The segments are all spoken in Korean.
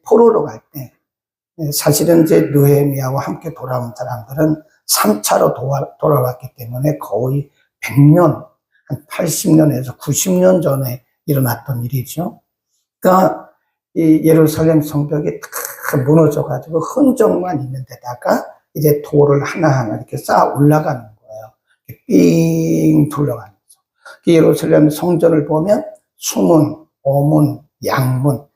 포로로 갈 때, 사실은 이제 느헤미야와 함께 돌아온 사람들은 3차로 돌아왔기 때문에 거의 100년, 한 80년에서 90년 전에 일어났던 일이죠. 그러니까 이 예루살렘 성벽이 다 무너져가지고 흔적만 있는 데다가 이제 돌을 하나하나 이렇게 쌓아 올라가는 거예요. 삥 둘러가면서. 예루살렘 성전을 보면 수문, 어문, 양문.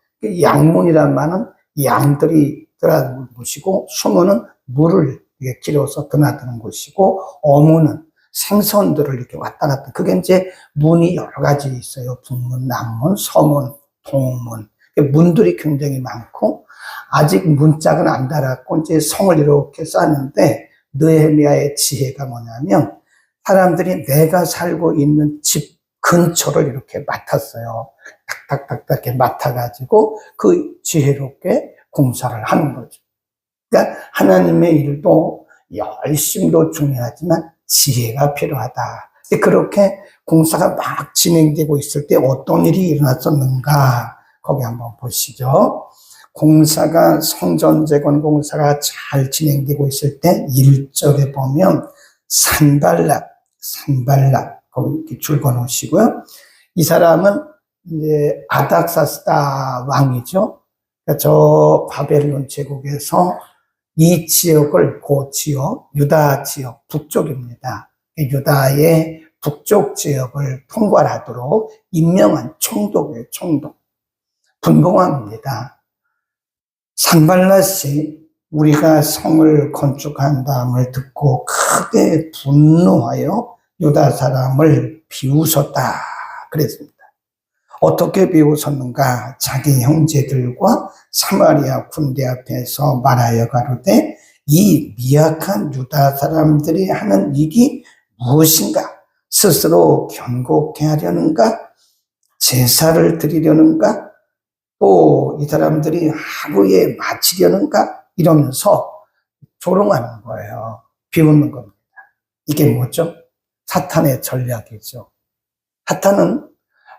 양문이란 말은 양들이 들어가는 곳이고, 수문은 물을 길어서 드나드는 곳이고, 어문은 생선들을 이렇게 왔다 갔다. 그게 이제 문이 여러 가지 있어요. 북문, 남문, 서문, 동문. 문들이 굉장히 많고, 아직 문짝은 안 달았고, 이제 성을 이렇게 쌓는데, 느헤미야의 지혜가 뭐냐면, 사람들이 내가 살고 있는 집 근처를 이렇게 맡았어요. 탁탁탁탁 이렇게 맡아가지고, 그 지혜롭게 공사를 하는 거죠. 그러니까 하나님의 일도 열심도 중요하지만 지혜가 필요하다. 그렇게 공사가 막 진행되고 있을 때 어떤 일이 일어났었는가? 거기 한번 보시죠. 공사가, 성전 재건 공사가 잘 진행되고 있을 때 1절에 보면 산발락, 거기 이렇게 줄 거놓으시고요. 이 사람은 이제 아닥사스다 왕이죠. 그러니까 저 바벨론 제국에서 이 지역을, 그 지역, 유다 지역, 북쪽입니다. 유다의 북쪽 지역을 통괄하도록 임명한 총독이에요, 총독. 분봉왕입니다. 산발랏이 우리가 성을 건축한다음을 듣고 크게 분노하여 유다 사람을 비웃었다 그랬습니다. 어떻게 비웃었는가? 자기 형제들과 사마리아 군대 앞에서 말하여 가로되 이 미약한 유다 사람들이 하는 일이 무엇인가? 스스로 견고케 하려는가? 제사를 드리려는가? 또 이 사람들이 하루에 마치려는가? 이러면서 조롱하는 거예요. 비웃는 겁니다. 이게 뭐죠? 사탄의 전략이죠. 사탄은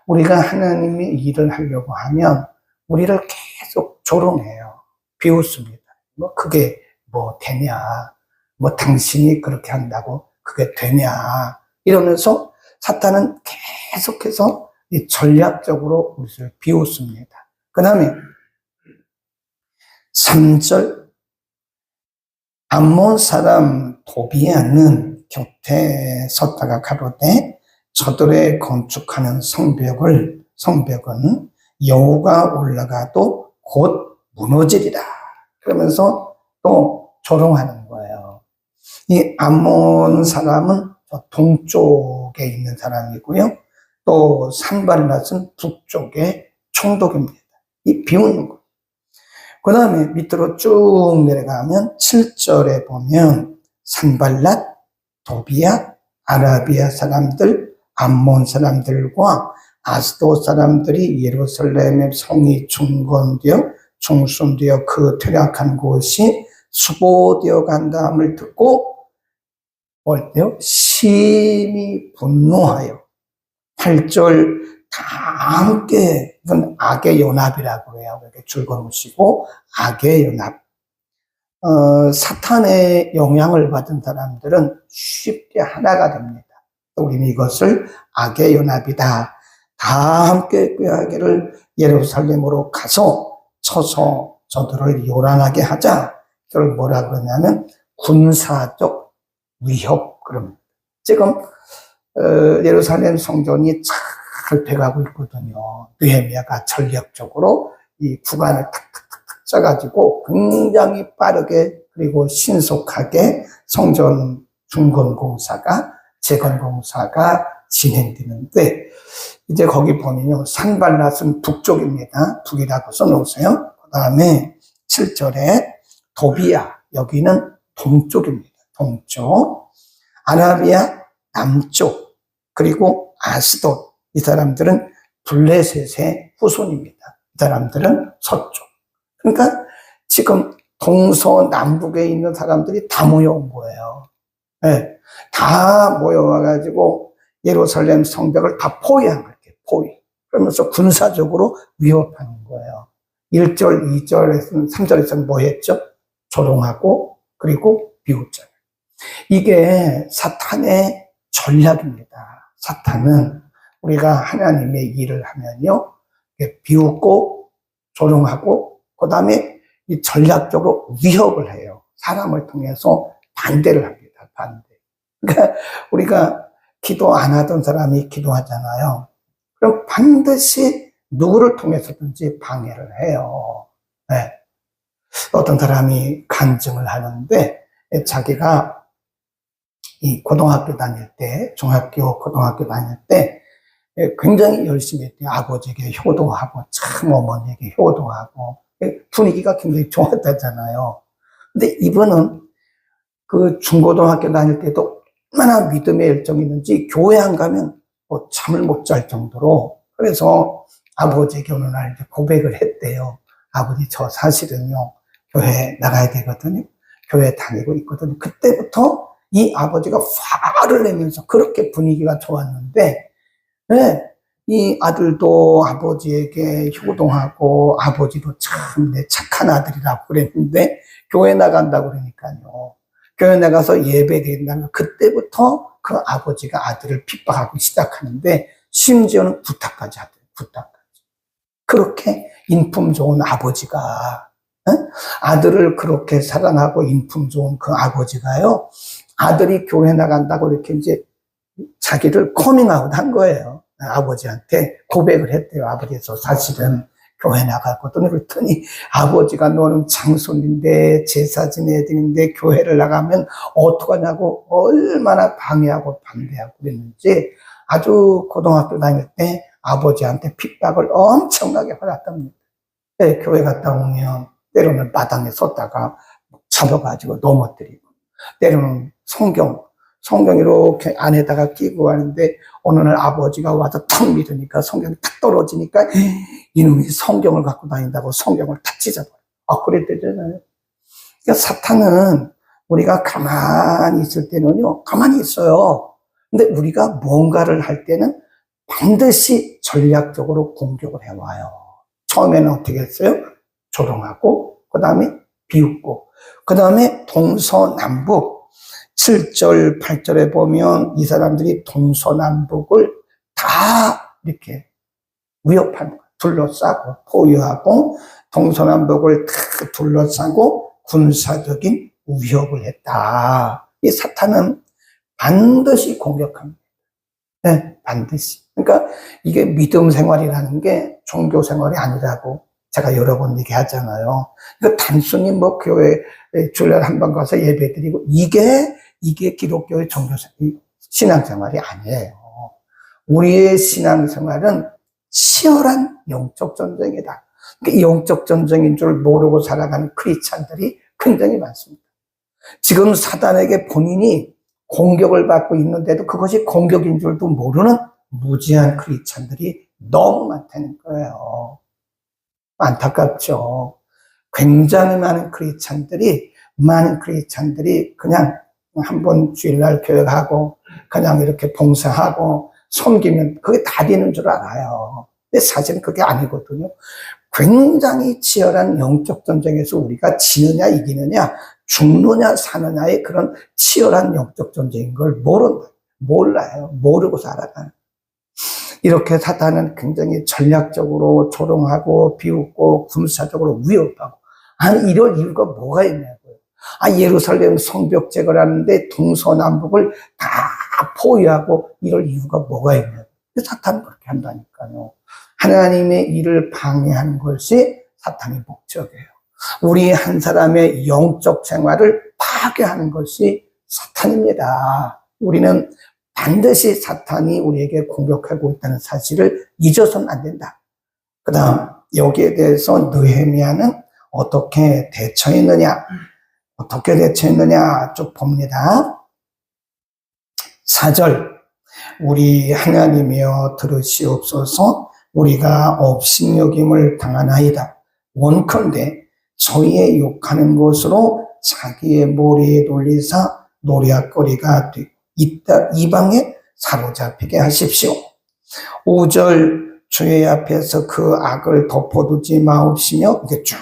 우리가 하나님의 일을 하려고 하면 우리를 계속 조롱해요. 비웃습니다. 뭐 그게 뭐 되냐? 뭐 당신이 그렇게 한다고 그게 되냐? 이러면서 사탄은 계속해서 전략적으로 우리를 비웃습니다. 그 다음에 3절 암몬 사람 도비아는 곁에 섰다가 가로되 저들의 건축하는 성벽은 여호가 올라가도 곧 무너지리라. 그러면서 또 조롱하는 거예요. 이 암몬 사람은 동쪽에 있는 사람이고요. 또 산발랏은 북쪽의 총독입니다. 이 비웃는 거. 그 다음에 밑으로 쭉 내려가면 7절에 보면 산발랏, 도비아, 아라비아 사람들, 암몬 사람들과 아스도 사람들이 예루살렘의 성이 중순되어 그 퇴락한 곳이 수보되어 간다함을 듣고 어때요? 심히 분노하여 8절 다 함께, 이건 악의 연합이라고 해요. 이렇게 줄 거놓으시고 악의 연합. 사탄의 영향을 받은 사람들은 쉽게 하나가 됩니다. 우리는 이것을 악의 연합이다. 다 함께 꾀하기를 예루살렘으로 가서 쳐서 저들을 요란하게 하자. 이걸 뭐라 그러냐면 군사적 위협 그럽니다. 지금 예루살렘 성전이 잘 돼가고 있거든요. 느헤미야가 전략적으로 이 구간을 탁탁탁탁 짜가지고 굉장히 빠르게 그리고 신속하게 성전 중건 공사가 재건 공사가 진행되는데 이제 거기 보면요. 산발랏은 북쪽입니다. 북이라고 써놓으세요. 그 다음에 7절에 도비아 여기는 동쪽입니다. 동쪽. 아라비아 남쪽. 그리고 아스돗 이 사람들은 블레셋의 후손입니다. 이 사람들은 서쪽. 그러니까 지금 동서남북에 있는 사람들이 다 모여온 거예요. 네, 다 모여와가지고 예루살렘 성벽을 다 포위한 거예요. 포위. 그러면서 군사적으로 위협하는 거예요. 1절, 2절에서는, 3절에서는 뭐 했죠? 조롱하고, 그리고 비웃잖아요. 이게 사탄의 전략입니다. 사탄은 우리가 하나님의 일을 하면요, 비웃고, 조롱하고, 그 다음에 이 전략적으로 위협을 해요. 사람을 통해서 반대를 합니다. 반대. 그러니까 우리가 기도 안 하던 사람이 기도하잖아요. 그럼 반드시 누구를 통해서든지 방해를 해요. 네. 어떤 사람이 간증을 하는데 자기가 이 고등학교 다닐 때, 중학교, 고등학교 다닐 때 굉장히 열심히 했대요. 아버지에게 효도하고, 참 어머니에게 효도하고, 분위기가 굉장히 좋았다잖아요. 근데 이분은 그 중고등학교 다닐 때도 얼마나 믿음의 열정이 있는지 교회 안 가면 뭐 잠을 못 잘 정도로, 그래서 아버지에게 어느 날 고백을 했대요. 아버지, 저 사실은요, 교회 나가야 되거든요. 교회 다니고 있거든요. 그때부터 이 아버지가 화를 내면서 그렇게 분위기가 좋았는데, 네, 이 아들도 아버지에게 효도하고, 아버지도 참 내 착한 아들이라고 그랬는데, 교회 나간다고 그러니까요. 교회 나가서 예배 드린다는 그때부터 그 아버지가 아들을 핍박하기 시작하는데, 심지어는 구타까지 하대요. 구타까지. 그렇게 인품 좋은 아버지가, 아들을 그렇게 사랑하고 인품 좋은 그 아버지가요, 아들이 교회 나간다고 이렇게 이제 자기를 커밍아웃 한 거예요. 아버지한테 고백을 했대요. 아버지, 저 사실은 교회 나갔거든요. 그랬더니 아버지가, 너는 장손인데 제사 지내야 되는데 교회를 나가면 어떡하냐고 얼마나 방해하고 반대하고 그랬는지, 아주 고등학교 다닐 때 아버지한테 핍박을 엄청나게 받았답니다. 네, 교회 갔다 오면 때로는 마당에 섰다가 잡아가지고 넘어뜨리고, 때로는 성경 이렇게 안에다가 끼고 가는데 어느 날 아버지가 와서 탁 밀으니까 성경이 탁 떨어지니까 이놈이 성경을 갖고 다닌다고 성경을 탁 찢어버려. 그랬대잖아요. 그러니까 사탄은 우리가 가만히 있을 때는요, 가만히 있어요. 근데 우리가 뭔가를 할 때는 반드시 전략적으로 공격을 해와요. 처음에는 어떻게 했어요? 조롱하고, 그 다음에 비웃고, 그 다음에 동서남북 7절, 8절에 보면 이 사람들이 동서남북을 다 이렇게 위협하는 거예요. 둘러싸고, 포위하고, 동서남북을 다 둘러싸고 군사적인 위협을 했다. 이 사탄은 반드시 공격합니다. 네, 반드시. 그러니까 이게 믿음 생활이라는 게 종교 생활이 아니라고 제가 여러 번 얘기하잖아요. 그러니까 단순히 뭐 교회 주일날 한 번 가서 예배 드리고 이게 기독교의 종교 신앙생활이 아니에요. 우리의 신앙생활은 치열한 영적 전쟁이다. 그러니까 영적 전쟁인 줄 모르고 살아가는 크리스찬들이 굉장히 많습니다. 지금 사단에게 본인이 공격을 받고 있는데도 그것이 공격인 줄도 모르는 무지한 크리스찬들이 너무 많다는 거예요. 안타깝죠. 굉장히 많은 크리스찬들이 그냥 한번 주일날 교회하고 그냥 이렇게 봉사하고 섬기면 그게 다 되는 줄 알아요. 근데 사실은 그게 아니거든요. 굉장히 치열한 영적 전쟁에서 우리가 지느냐 이기느냐 죽느냐 사느냐의 그런 치열한 영적 전쟁인 걸 몰라요. 모르고 살아가요. 이렇게 사탄은 굉장히 전략적으로 조롱하고 비웃고 군사적으로 위협하고, 아니 이럴 이유가 뭐가 있냐고요. 예루살렘 성벽 제거를 하는데 동서남북을 다 포위하고 이럴 이유가 뭐가 있냐고요. 사탄은 그렇게 한다니까요. 하나님의 일을 방해하는 것이 사탄의 목적이에요. 우리 한 사람의 영적 생활을 파괴하는 것이 사탄입니다. 우리는 반드시 사탄이 우리에게 공격하고 있다는 사실을 잊어서는 안 된다. 그 다음 여기에 대해서 느헤미야는 어떻게 대처했느냐 쭉 봅니다. 4절, 우리 하나님이여 들으시옵소서. 우리가 업신여김을 당하나이다. 원컨대 저희의 욕하는 것으로 자기의 머리에 돌리사 노략거리가 이방에 사로잡히게 하십시오. 5절, 주의 앞에서 그 악을 덮어두지 마옵시며 이렇게 쭉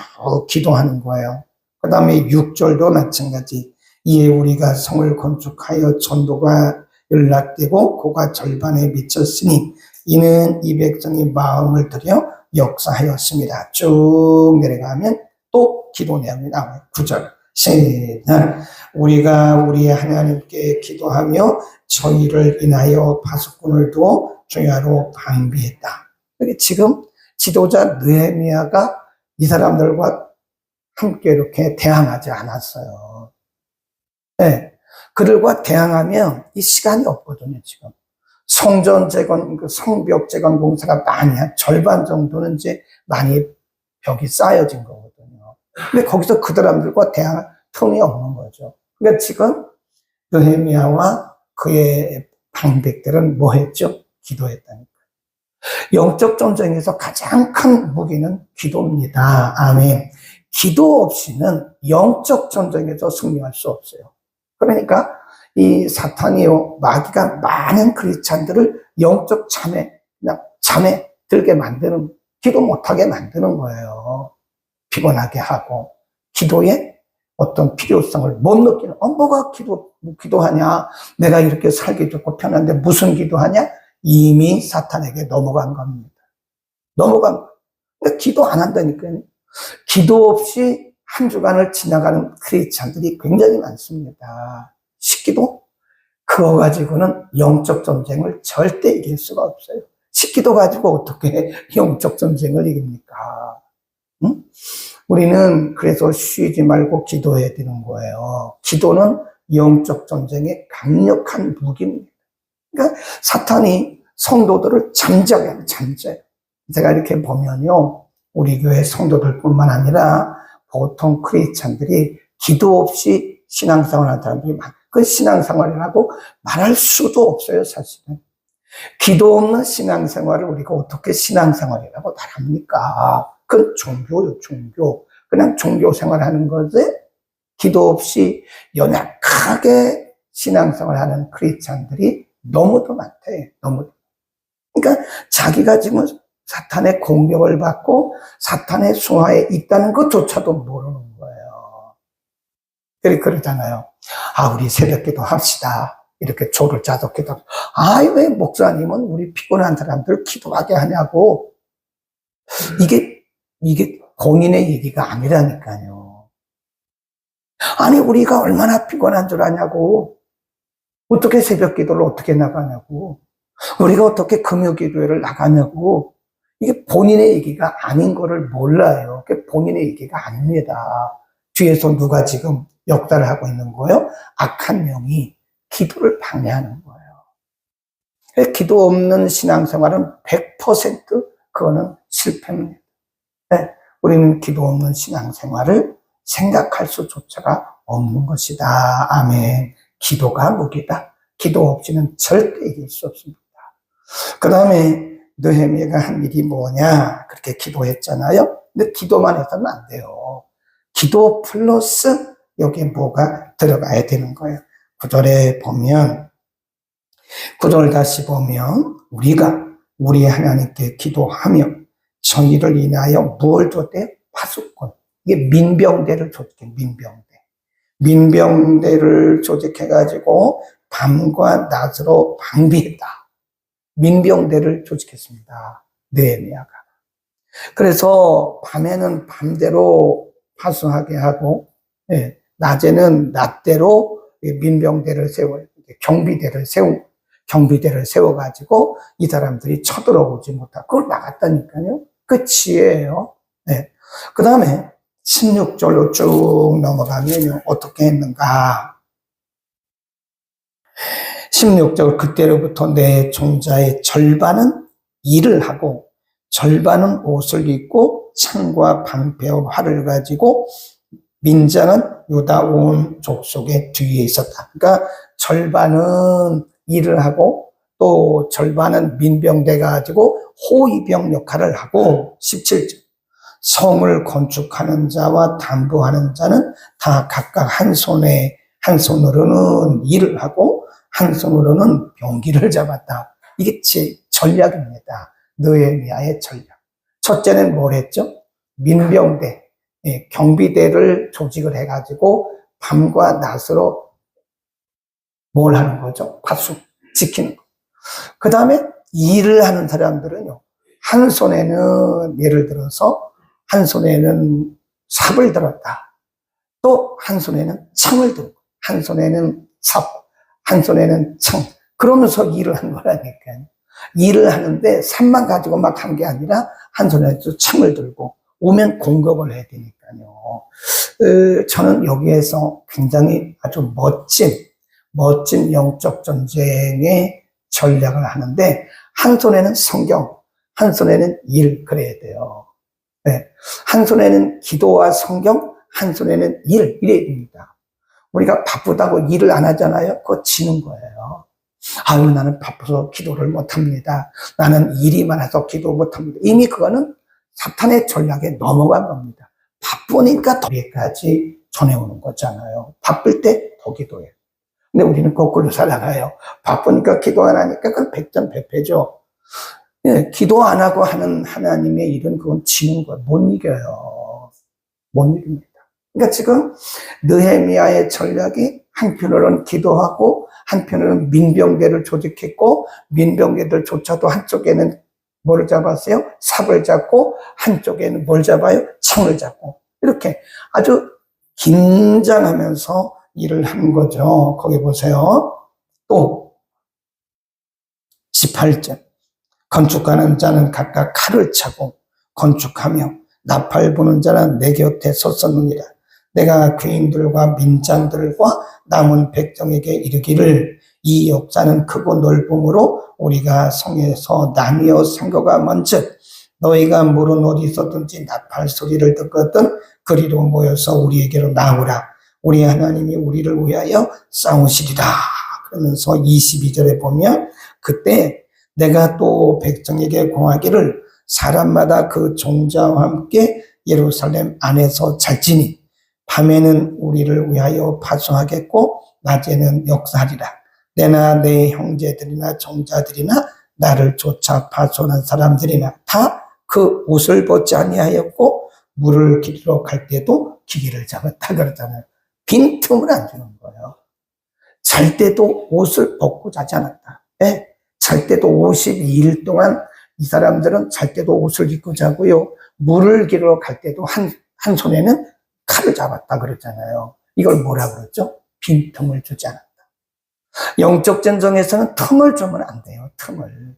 기도하는 거예요. 그 다음에 6절도 마찬가지. 이에 우리가 성을 건축하여 전도가 연락되고 고가 절반에 미쳤으니 이는 이 백성이 마음을 들여 역사하였습니다. 쭉 내려가면 또 기도 내용이 나와요. 9절 시작. 우리가 우리 하나님께 기도하며 저희를 인하여 파수꾼을 두어 주야로 방비했다. 지금 지도자 느헤미야가 이 사람들과 함께 이렇게 대항하지 않았어요. 네. 그들과 대항하면 이 시간이 없거든요, 지금. 성전 재건, 성벽 재건 공사가 많이, 한 절반 정도는 이제 많이 벽이 쌓여진 거거든요. 근데 거기서 그 사람들과 대항할 틈이 없는 거죠. 그러니까 지금 느헤미야와 그의 방백들은 뭐 했죠? 기도했다니까. 영적 전쟁에서 가장 큰 무기는 기도입니다. 아멘. 기도 없이는 영적 전쟁에서 승리할 수 없어요. 그러니까 이 사탄이요, 마귀가 많은 크리스찬들을 영적 그냥 잠에 들게 만드는, 기도 못하게 만드는 거예요. 피곤하게 하고, 기도에 어떤 필요성을 못 느끼는, 뭐가 기도하냐? 내가 이렇게 살기 좋고 편한데 무슨 기도하냐? 이미 사탄에게 넘어간 겁니다. 근데 기도 안 한다니까요. 기도 없이 한 주간을 지나가는 크리스찬들이 굉장히 많습니다. 식기도? 그거 가지고는 영적 전쟁을 절대 이길 수가 없어요. 식기도 가지고 어떻게 영적 전쟁을 이깁니까? 응? 우리는 그래서 쉬지 말고 기도해야 되는 거예요. 기도는 영적 전쟁의 강력한 무기입니다. 그러니까 사탄이 성도들을 잠재워요. 제가 이렇게 보면요, 우리 교회 성도들뿐만 아니라 보통 크리스찬들이 기도 없이 신앙생활 하는 사람들이 많아요. 그 신앙생활이라고 말할 수도 없어요, 사실은. 기도 없는 신앙생활을 우리가 어떻게 신앙생활이라고 말합니까? 그건 종교요, 종교. 그냥 종교 생활하는 것에 기도 없이 연약하게 신앙생활하는 크리스찬들이 너무도 많대, 너무. 그러니까 자기가 지금 사탄의 공격을 받고 사탄의 수하에 있다는 것조차도 모르는 거예요. 그러잖아요. 우리 새벽기도 합시다. 이렇게 조를 짜서 기도하고. 왜 목사님은 우리 피곤한 사람들 기도하게 하냐고. 이게 공인의 얘기가 아니라니까요. 우리가 얼마나 피곤한 줄 아냐고. 어떻게 새벽기도를 어떻게 나가냐고. 우리가 어떻게 금요기도회를 나가냐고. 이게 본인의 얘기가 아닌 거를 몰라요. 그게 본인의 얘기가 아닙니다. 뒤에서 누가 지금 역사를 하고 있는 거예요? 악한 영이 기도를 방해하는 거예요. 기도 없는 신앙생활은 100% 그거는 실패입니다. 네, 우리는 기도 없는 신앙생활을 생각할 수조차가 없는 것이다. 아멘. 기도가 무기다. 기도 없이는 절대 이길 수 없습니다. 그 다음에 느헤미야가 한 일이 뭐냐? 그렇게 기도했잖아요. 근데 기도만 해서는 안 돼요. 기도 플러스 여기에 뭐가 들어가야 되는 거예요. 9절에 보면, 9절 다시 보면, 우리가 우리 하나님께 기도하며 저희를 인하여 무엇을 줬대요? 파수꾼. 이게 민병대를 조직해, 민병대를 조직해가지고 밤과 낮으로 방비했다. 민병대를 조직했습니다. 느헤미야가. 그래서 밤에는 밤대로 파수하게 하고, 낮에는 낮대로 민병대를 경비대를 세워가지고 이 사람들이 쳐들어오지 못하고 그걸 막았다니까요. 그 지혜예요. 그 다음에 16절로 쭉 넘어가면 어떻게 했는가? 16절, 그때로부터 내 종자의 절반은 일을 하고 절반은 옷을 입고 창과 방패와 활을 가지고 민자는 유다 온 족속의 뒤에 있었다. 그러니까 절반은 일을 하고 또 절반은 민병대 가지고 호위병 역할을 하고 17절, 성을 건축하는 자와 담보하는 자는 다 각각 한 손으로는 일을 하고 한 손으로는 병기를 잡았다. 이게 제 전략입니다. 느헤미야의 전략. 첫째는 뭘 했죠? 민병대, 경비대를 조직을 해가지고 밤과 낮으로 뭘 하는 거죠? 파수, 지키는 거. 그 다음에 일을 하는 사람들은요, 한 손에는 예를 들어서 한 손에는 삽을 들었다. 또 한 손에는 창을 들고, 한 손에는 삽, 한 손에는 창. 그러면서 일을 하는 거라니까요. 일을 하는데 삽만 가지고 막 한 게 아니라 한 손에서 창을 들고 오면 공격을 해야 되니까요. 저는 여기에서 굉장히 아주 멋진 영적 전쟁의 전략을 하는데 한 손에는 성경, 한 손에는 일, 그래야 돼요. 네. 한 손에는 기도와 성경, 한 손에는 일, 이래야 됩니다. 우리가 바쁘다고 일을 안 하잖아요. 그거 지는 거예요. 아유, 나는 바빠서 기도를 못합니다. 나는 일이 많아서 기도 못합니다. 이미 그거는 사탄의 전략에 넘어간 겁니다. 바쁘니까 더 여기까지 전해오는 거잖아요. 바쁠 때 더 기도해요. 근데 우리는 거꾸로 살아가요. 바쁘니까 기도 안 하니까 그건 백전백패죠. 예, 기도 안 하고 하는 하나님의 일은 그건 지는 거예요. 못 이겨요. 못 이깁니다. 그러니까 지금 느헤미야의 전략이 한편으로는 기도하고 한편으로는 민병대를 조직했고 민병대들조차도 한쪽에는 뭘 잡았어요? 삽을 잡고 한쪽에는 뭘 잡아요? 창을 잡고 이렇게 아주 긴장하면서 일을 한 거죠. 거기 보세요. 또 18절 건축하는 자는 각각 칼을 차고 건축하며 나팔 부는 자는 내 곁에 섰었느니라. 내가 귀인들과 민장들과 남은 백성에게 이르기를 이 역사는 크고 넓음으로 우리가 성에서 나뉘어 상고가 먼즉 너희가 물은 어디서든지 나팔 소리를 듣거든 그리로 모여서 우리에게로 나오라. 우리 하나님이 우리를 위하여 싸우시리라. 그러면서 22절에 보면 그때 내가 또 백성에게 공하기를 사람마다 그 종자와 함께 예루살렘 안에서 잘지니 밤에는 우리를 위하여 파수하겠고 낮에는 역사하리라. 내나 내 형제들이나 종자들이나 나를 쫓아 파수하는 사람들이나 다 그 옷을 벗지 아니하였고 물을 기르러 갈 때도 기계를 잡았다 그러잖아요. 빈틈을 안 주는 거예요. 잘 때도 옷을 벗고 자지 않았다. 네? 잘 때도 52일 동안 이 사람들은 잘 때도 옷을 입고 자고요. 물을 기르러 갈 때도 한 손에는 칼을 잡았다 그랬잖아요. 이걸 뭐라 그랬죠? 빈틈을 주지 않았다. 영적 전쟁에서는 틈을 주면 안 돼요. 틈을.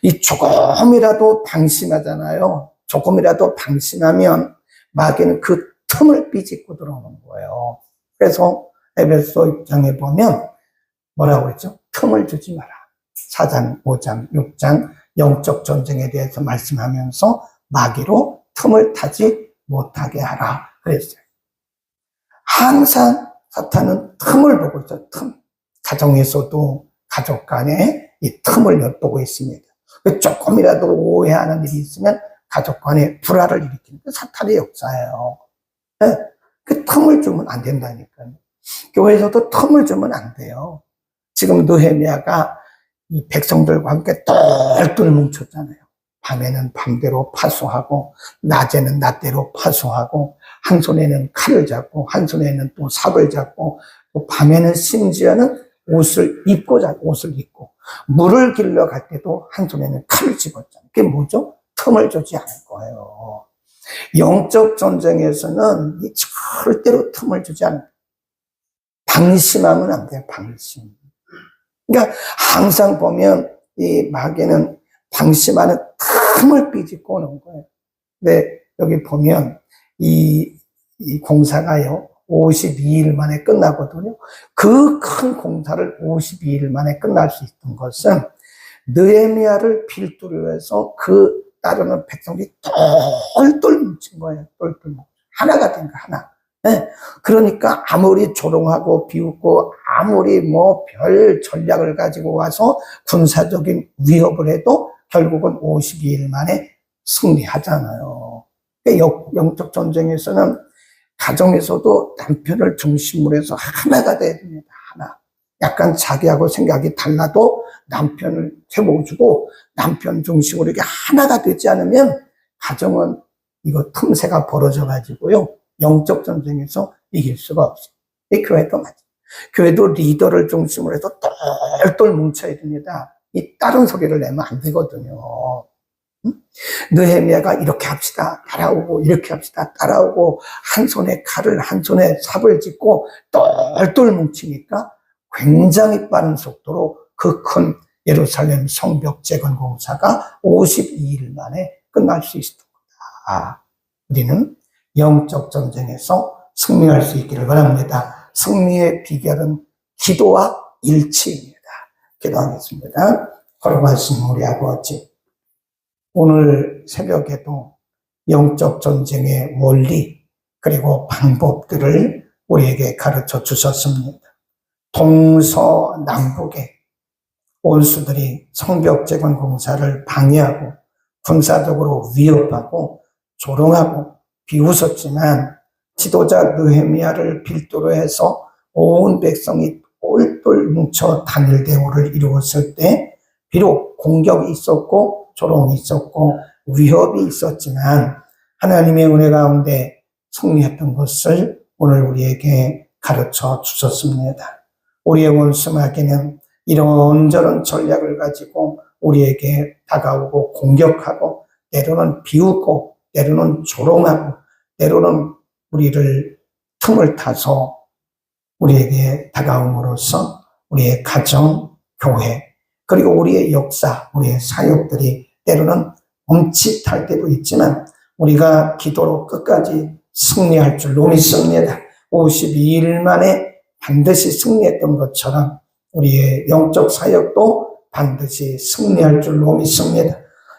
이 조금이라도 방심하잖아요. 조금이라도 방심하면 마귀는 그 틈을 삐짓고 들어오는 거예요. 그래서 에베소 입장에 보면 뭐라고 그랬죠? 틈을 주지 마라. 4장, 5장, 6장 영적 전쟁에 대해서 말씀하면서 마귀로 틈을 타지 못하게 하라 그랬어요. 항상 사탄은 틈을 보고 있어요. 틈. 가정에서도 가족 간에 이 틈을 엿보고 있습니다. 조금이라도 오해하는 일이 있으면 가족 간에 불화를 일으키는 게 사탄의 역사예요. 네? 그 틈을 주면 안 된다니까요. 교회에서도 틈을 주면 안 돼요. 지금 느헤미야가 이 백성들과 함께 똘똘 뭉쳤잖아요. 밤에는 밤대로 파수하고 낮에는 낮대로 파수하고 한 손에는 칼을 잡고 한 손에는 또 삽을 잡고 또 밤에는 심지어는 옷을 입고 물을 길러 갈 때도 한 손에는 칼을 집었잖아요. 그게 뭐죠? 틈을 주지 않을 거예요. 영적 전쟁에서는 절대로 틈을 주지 않아요. 방심하면 안 돼요. 방심. 그러니까 항상 보면 이 마귀는 방심하는 틈을 삐짓고 오는 거예요. 근데 여기 보면 이 공사가요 52일 만에 끝나거든요. 그 큰 공사를 52일 만에 끝날 수 있던 것은 느헤미야를 필두로 해서 그 따르는 백성들이 똘똘 뭉친 거예요. 똘똘 뭉친 하나가 된 거 하나. 네. 그러니까 아무리 조롱하고 비웃고 아무리 뭐 별 전략을 가지고 와서 군사적인 위협을 해도 결국은 52일 만에 승리하잖아요. 영적 전쟁에서는 가정에서도 남편을 중심으로 해서 하나가 돼야 됩니다. 하나. 약간 자기하고 생각이 달라도 남편을 세워주고 남편 중심으로 이렇게 하나가 되지 않으면 가정은 이거 틈새가 벌어져 가지고요. 영적 전쟁에서 이길 수가 없어요. 이 교회도 맞아요. 교회도 리더를 중심으로 해서 똘똘 뭉쳐야 됩니다. 이 다른 소리를 내면 안 되거든요. 느헤미야가 이렇게 합시다 따라오고, 이렇게 합시다 따라오고, 한 손에 칼을 한 손에 삽을 짚고 똘똘 뭉치니까 굉장히 빠른 속도로 그 큰 예루살렘 성벽 재건 공사가 52일 만에 끝날 수 있었던 거다. 우리는 영적 전쟁에서 승리할 수 있기를 바랍니다. 승리의 비결은 기도와 일치입니다. 기도하겠습니다. 거룩하신 우리 아버지, 오늘 새벽에도 영적 전쟁의 원리 그리고 방법들을 우리에게 가르쳐 주셨습니다. 동서남북의 원수들이 성벽 재건 공사를 방해하고 군사적으로 위협하고 조롱하고 비웃었지만 지도자 느헤미야를 필두로 해서 온 백성이 똘똘 뭉쳐 단일 대우를 이루었을 때 비록 공격이 있었고 조롱이 있었고 위협이 있었지만 하나님의 은혜 가운데 승리했던 것을 오늘 우리에게 가르쳐 주셨습니다. 우리의 원수 마귀는 이런저런 전략을 가지고 우리에게 다가오고 공격하고, 때로는 비웃고, 때로는 조롱하고, 때로는 우리를 틈을 타서 우리에게 다가옴으로써 우리의 가정, 교회, 그리고 우리의 역사, 우리의 사역들이 때로는 멈칫할 때도 있지만 우리가 기도로 끝까지 승리할 줄로 믿습니다. 52일 만에 반드시 승리했던 것처럼 우리의 영적 사역도 반드시 승리할 줄로 믿습니다.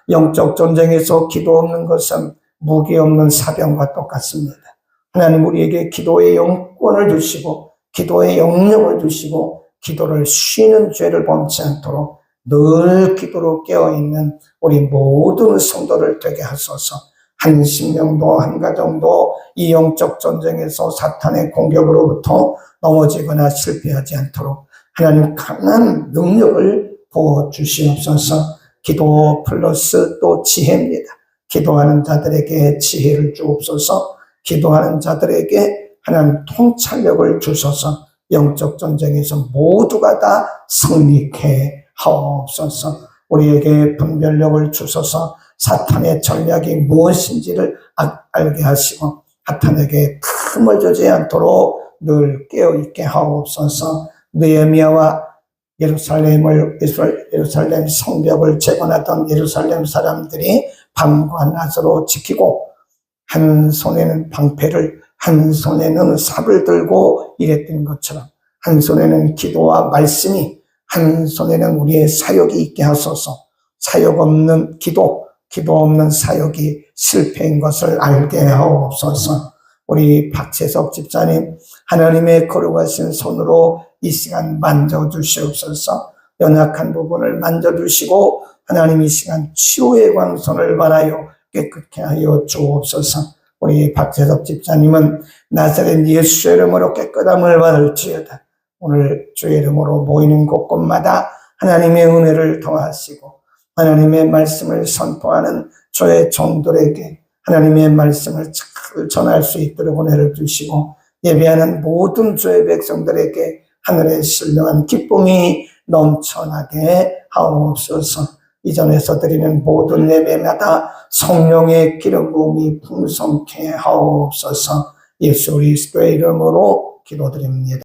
영적 전쟁에서 기도 없는 것은 무기 없는 사병과 똑같습니다. 하나님 우리에게 기도의 영권을 주시고 기도의 영역을 주시고 기도를 쉬는 죄를 범치 않도록 늘 기도로 깨어있는 우리 모든 성도를 되게 하소서. 한 심령도 한 가정도 이 영적 전쟁에서 사탄의 공격으로부터 넘어지거나 실패하지 않도록 하나님 강한 능력을 부어주시옵소서. 기도 플러스 또 지혜입니다. 기도하는 자들에게 지혜를 주옵소서. 기도하는 자들에게 하나님 통찰력을 주셔서 영적 전쟁에서 모두가 다 승리케 하옵소서. 우리에게 분별력을 주셔서 사탄의 전략이 무엇인지를 알게 하시고 사탄에게 틈을 주지 않도록 늘 깨어있게 하옵소서. 느헤미야와 예루살렘 성벽을 재건하던 예루살렘 사람들이 밤과 낮으로 지키고 한 손에는 방패를 한 손에는 삽을 들고 일했던 것처럼 한 손에는 기도와 말씀이 한 손에는 우리의 사역이 있게 하소서. 사역 없는 기도, 기도 없는 사역이 실패인 것을 알게 하옵소서. 우리 박재석 집사님 하나님의 거룩하신 손으로 이 시간 만져주시옵소서. 연약한 부분을 만져주시고 하나님 이 시간 치유의 광선을 받아요 깨끗게 하여 주옵소서. 우리 박재석 집사님은 나사렛 예수의 이름으로 깨끗함을 받을지어다. 오늘 주의 이름으로 모이는 곳곳마다 하나님의 은혜를 더하시고 하나님의 말씀을 선포하는 저의 종들에게 하나님의 말씀을 잘 전할 수 있도록 은혜를 주시고 예배하는 모든 주의 백성들에게 하늘의 신령한 기쁨이 넘쳐나게 하옵소서. 이전에서 드리는 모든 예배마다 성령의 기름 부음이 풍성케 하옵소서. 예수 그리스도의 이름으로 기도드립니다.